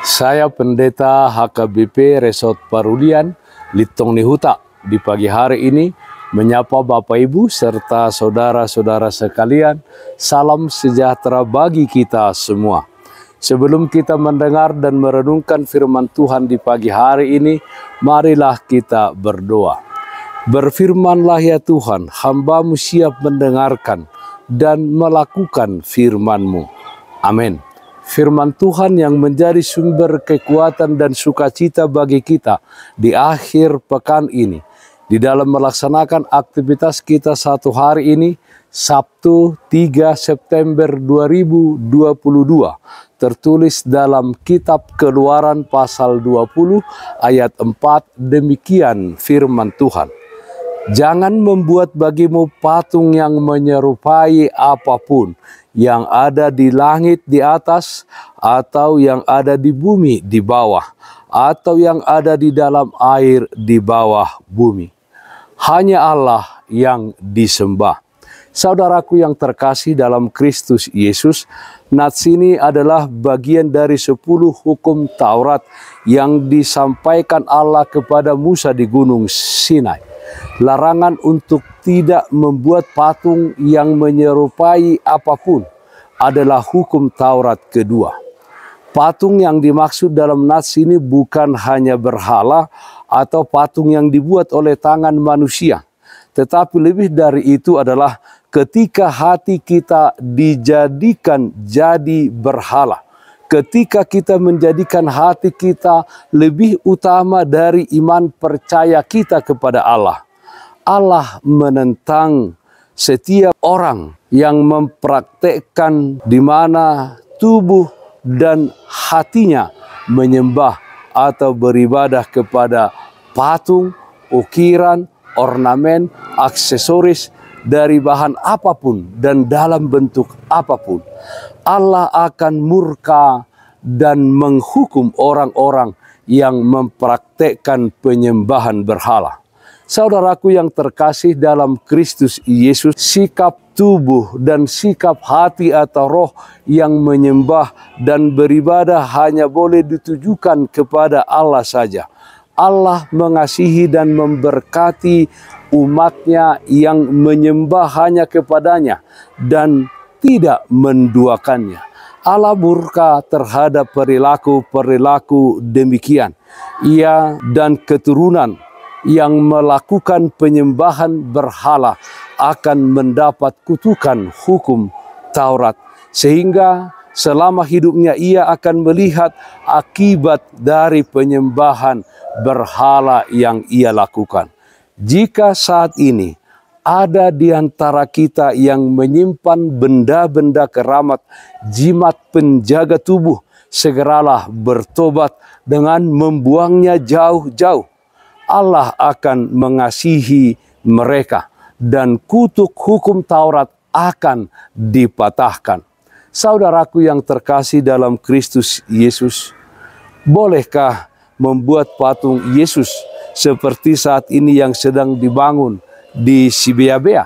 Saya Pendeta HKBP Resort Parulian, Litong Nihuta, di pagi hari ini menyapa Bapak Ibu serta saudara-saudara sekalian. Salam sejahtera bagi kita semua. Sebelum kita mendengar dan merenungkan firman Tuhan di pagi hari ini, marilah kita berdoa. Berfirmanlah ya Tuhan, hamba-Mu siap mendengarkan dan melakukan firman-Mu. Amin. Firman Tuhan yang menjadi sumber kekuatan dan sukacita bagi kita di akhir pekan ini, di dalam melaksanakan aktivitas kita satu hari ini, Sabtu 3 September 2022, tertulis dalam kitab Keluaran pasal 20 ayat 4, demikian firman Tuhan. Jangan membuat bagimu patung yang menyerupai apapun yang ada di langit di atas, atau yang ada di bumi di bawah, atau yang ada di dalam air di bawah bumi. Hanya Allah yang disembah. Saudaraku yang terkasih dalam Kristus Yesus, nats ini adalah bagian dari 10 hukum Taurat yang disampaikan Allah kepada Musa di Gunung Sinai. Larangan untuk tidak membuat patung yang menyerupai apapun adalah hukum Taurat kedua. Patung yang dimaksud dalam nats ini bukan hanya berhala atau patung yang dibuat oleh tangan manusia, tetapi lebih dari itu adalah ketika hati kita dijadikan jadi berhala. Ketika kita menjadikan hati kita lebih utama dari iman percaya kita kepada Allah. Allah menentang setiap orang yang mempraktekkan di mana tubuh dan hatinya menyembah atau beribadah kepada patung, ukiran, ornamen, aksesoris dari bahan apapun dan dalam bentuk apapun. Allah akan murka dan menghukum orang-orang yang mempraktekkan penyembahan berhala. Saudaraku yang terkasih dalam Kristus Yesus, sikap tubuh dan sikap hati atau roh yang menyembah dan beribadah hanya boleh ditujukan kepada Allah saja. Allah mengasihi dan memberkati umatnya yang menyembah hanya kepadanya dan tidak menduakannya. Allah murka terhadap perilaku-perilaku demikian. Ia dan keturunan yang melakukan penyembahan berhala akan mendapat kutukan hukum Taurat. Sehingga selama hidupnya ia akan melihat akibat dari penyembahan berhala yang ia lakukan. Jika saat ini ada di antara kita yang menyimpan benda-benda keramat, jimat penjaga tubuh, segeralah bertobat dengan membuangnya jauh-jauh. Allah akan mengasihi mereka dan kutuk hukum Taurat akan dipatahkan. Saudaraku yang terkasih dalam Kristus Yesus, bolehkah membuat patung Yesus seperti saat ini yang sedang dibangun di Sibeabea?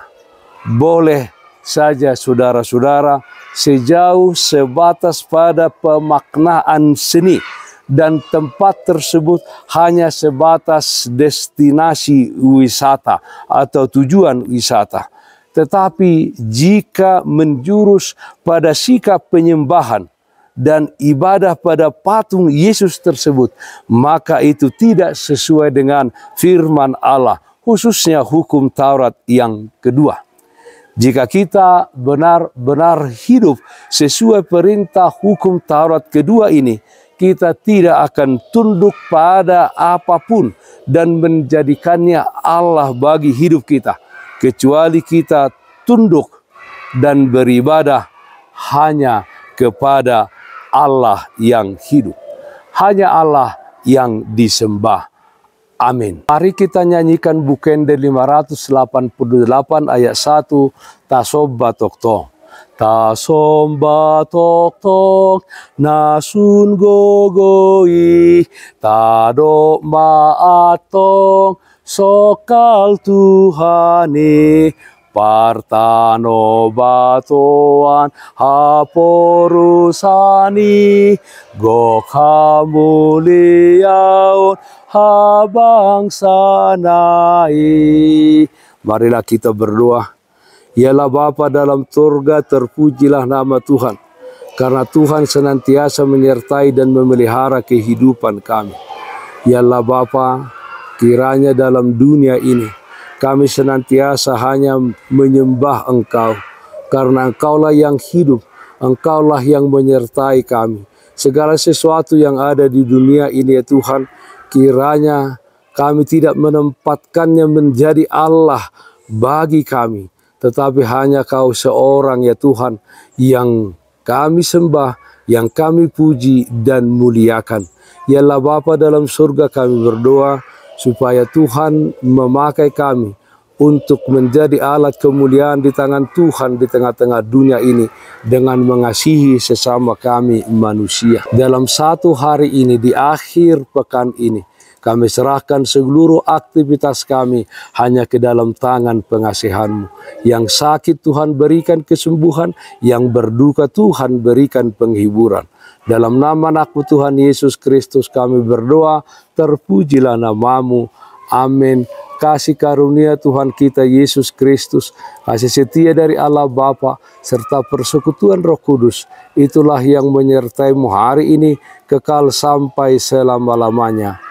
Boleh saja saudara-saudara, sejauh sebatas pada pemaknaan seni, dan tempat tersebut hanya sebatas destinasi wisata atau tujuan wisata. Tetapi jika menjurus pada sikap penyembahan dan ibadah pada patung Yesus tersebut, maka itu tidak sesuai dengan firman Allah, khususnya hukum Taurat yang kedua. Jika kita benar-benar hidup sesuai perintah hukum Taurat kedua ini, kita tidak akan tunduk pada apapun dan menjadikannya Allah bagi hidup kita, kecuali kita tunduk dan beribadah hanya kepada Allah yang hidup, hanya Allah yang disembah. Amin. Mari kita nyanyikan Bukende 588 ayat 1, Tasoba Tokto. Tasomba tok tok nasun gogoi tado maatong sokal Tuhane Partaano batoan haporusani gok hamuliaon habang sanai. Marilah kita berdoa. Yalah Bapa dalam surga, terpujilah nama Tuhan. Karena Tuhan senantiasa menyertai dan memelihara kehidupan kami. Yalah Bapa, kiranya dalam dunia ini kami senantiasa hanya menyembah Engkau. Karena Engkaulah yang hidup, Engkaulah yang menyertai kami. Segala sesuatu yang ada di dunia ini ya Tuhan, kiranya kami tidak menempatkannya menjadi Allah bagi kami. Tetapi hanya Kau seorang ya Tuhan yang kami sembah, yang kami puji dan muliakan. Yalah Bapa dalam surga, kami berdoa supaya Tuhan memakai kami untuk menjadi alat kemuliaan di tangan Tuhan di tengah-tengah dunia ini dengan mengasihi sesama kami manusia. Dalam satu hari ini, di akhir pekan ini, kami serahkan seluruh aktivitas kami hanya ke dalam tangan pengasihan-Mu. Yang sakit Tuhan berikan kesembuhan, yang berduka Tuhan berikan penghiburan. Dalam nama Anak-Mu Tuhan Yesus Kristus kami berdoa, terpujilah nama-Mu. Amin. Kasih karunia Tuhan kita Yesus Kristus, kasih setia dari Allah Bapa, serta persekutuan Roh Kudus, itulah yang menyertai-Mu hari ini kekal sampai selama-lamanya.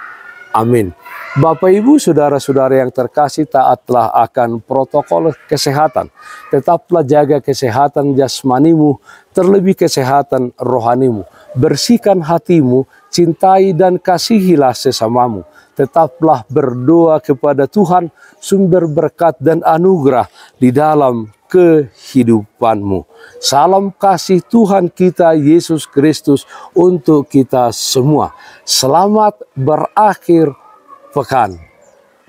Amin. Bapak, Ibu, saudara-saudara yang terkasih, taatlah akan protokol kesehatan. Tetaplah jaga kesehatan jasmanimu, terlebih kesehatan rohanimu. Bersihkan hatimu, cintai dan kasihilah sesamamu. Tetaplah berdoa kepada Tuhan, sumber berkat dan anugerah di dalam kehidupanmu. Salam kasih Tuhan kita Yesus Kristus untuk kita semua. Selamat berakhir pekan.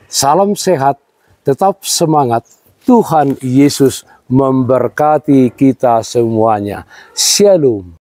Salam sehat, tetap semangat. Tuhan Yesus memberkati kita semuanya. Shalom.